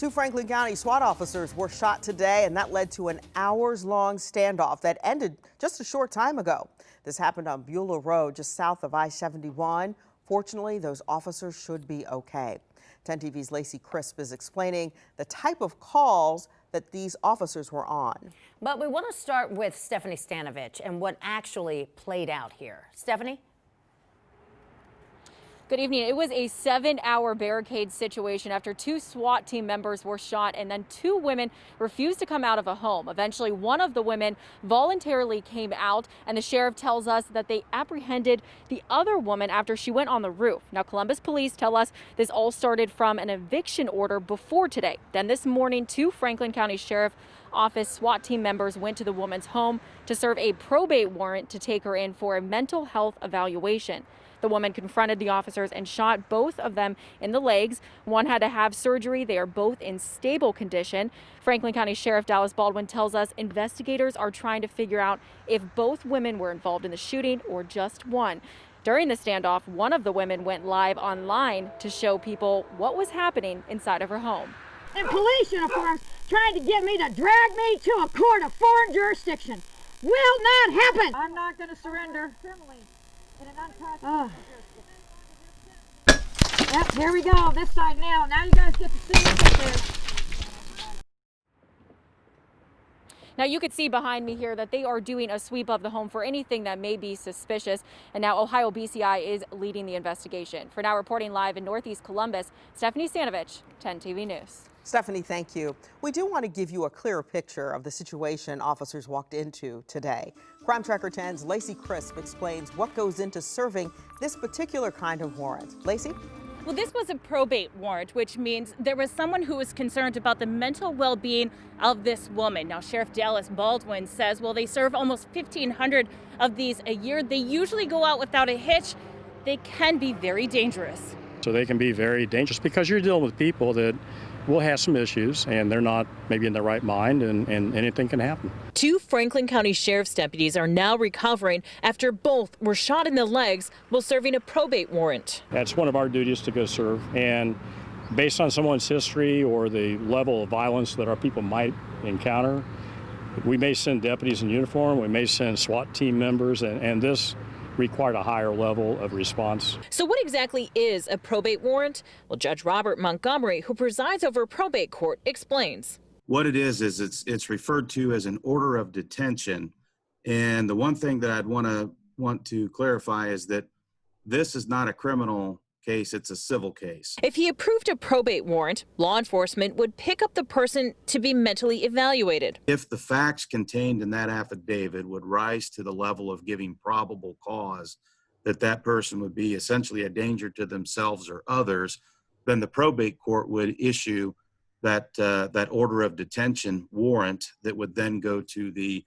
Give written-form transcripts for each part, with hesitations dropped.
Two Franklin County SWAT officers were shot today, and that led to an hours-long standoff that ended just a short time ago. This happened on Beulah Road, just south of I-71. Fortunately, those officers should be okay. 10 TV's Lacey Crisp is explaining the type of calls that these officers were on. But we want to start with Stephanie Stanovich and what actually played out here. Stephanie? Good evening. It was a 7-hour barricade situation after two SWAT team members were shot and then two women refused to come out of a home. Eventually, one of the women voluntarily came out, and the sheriff tells us that they apprehended the other woman after she went on the roof. Now, Columbus police tell us this all started from an eviction order before today. Then this morning, two Franklin County Sheriff Office SWAT team members went to the woman's home to serve a probate warrant to take her in for a mental health evaluation. The woman confronted the officers and shot both of them in the legs. One had to have surgery. They are both in stable condition. Franklin County Sheriff Dallas Baldwin tells us investigators are trying to figure out if both women were involved in the shooting or just one. During the standoff, one of the women went live online to show people what was happening inside of her home. In police uniforms trying to get me to drag me to a court of foreign jurisdiction. Will not happen. I'm not going to surrender. Yep, here we go, this side now. Now you guys get to see the pictures. Now you could see behind me here that they are doing a sweep of the home for anything that may be suspicious. And now Ohio BCI is leading the investigation. For now, reporting live in Northeast Columbus, Stephanie Stanovich, 10 TV News. Stephanie, thank you. We do want to give you a clearer picture of the situation officers walked into today. Crime Tracker 10's Lacey Crisp explains what goes into serving this particular kind of warrant. Lacey? Well, this was a probate warrant, which means there was someone who was concerned about the mental well-being of this woman. Now, Sheriff Dallas Baldwin says, well, they serve almost 1,500 of these a year. They usually go out without a hitch. They can be very dangerous. So they can be very dangerous because you're dealing with people that will have some issues and they're not maybe in their right mind, and anything can happen. Two Franklin County Sheriff's deputies are now recovering after both were shot in the legs while serving a probate warrant. That's one of our duties to go serve, and based on someone's history or the level of violence that our people might encounter, we may send deputies in uniform, we may send SWAT team members, and this required a higher level of response. So what exactly is a probate warrant? Well, Judge Robert Montgomery, who presides over probate court, explains. What it is it's referred to as an order of detention. And the one thing that I'd want to clarify is that this is not a criminal case, it's a civil case. If he approved a probate warrant, law enforcement would pick up the person to be mentally evaluated. If the facts contained in that affidavit would rise to the level of giving probable cause that that person would be essentially a danger to themselves or others, then the probate court would issue that order of detention warrant that would then go to the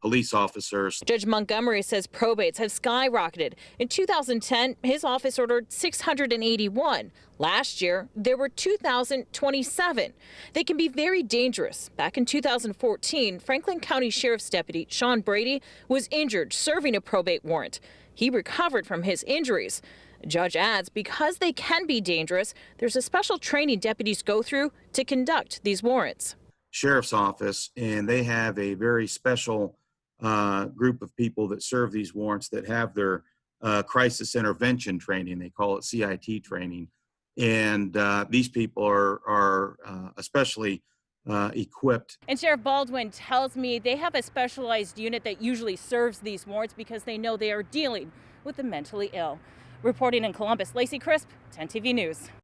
police officers. Judge Montgomery says probates have skyrocketed. In 2010, his office ordered 681. Last year, there were 2,027. They can be very dangerous. Back in 2014, Franklin County Sheriff's Deputy Sean Brady was injured serving a probate warrant. He recovered from his injuries. The judge adds, because they can be dangerous, there's a special training deputies go through to conduct these warrants. Sheriff's office, and they have a very special group of people that serve these warrants that have their crisis intervention training. They call it CIT training. And these people are especially equipped. And Sheriff Baldwin tells me they have a specialized unit that usually serves these warrants because they know they are dealing with the mentally ill. Reporting in Columbus, Lacey Crisp, 10 TV News.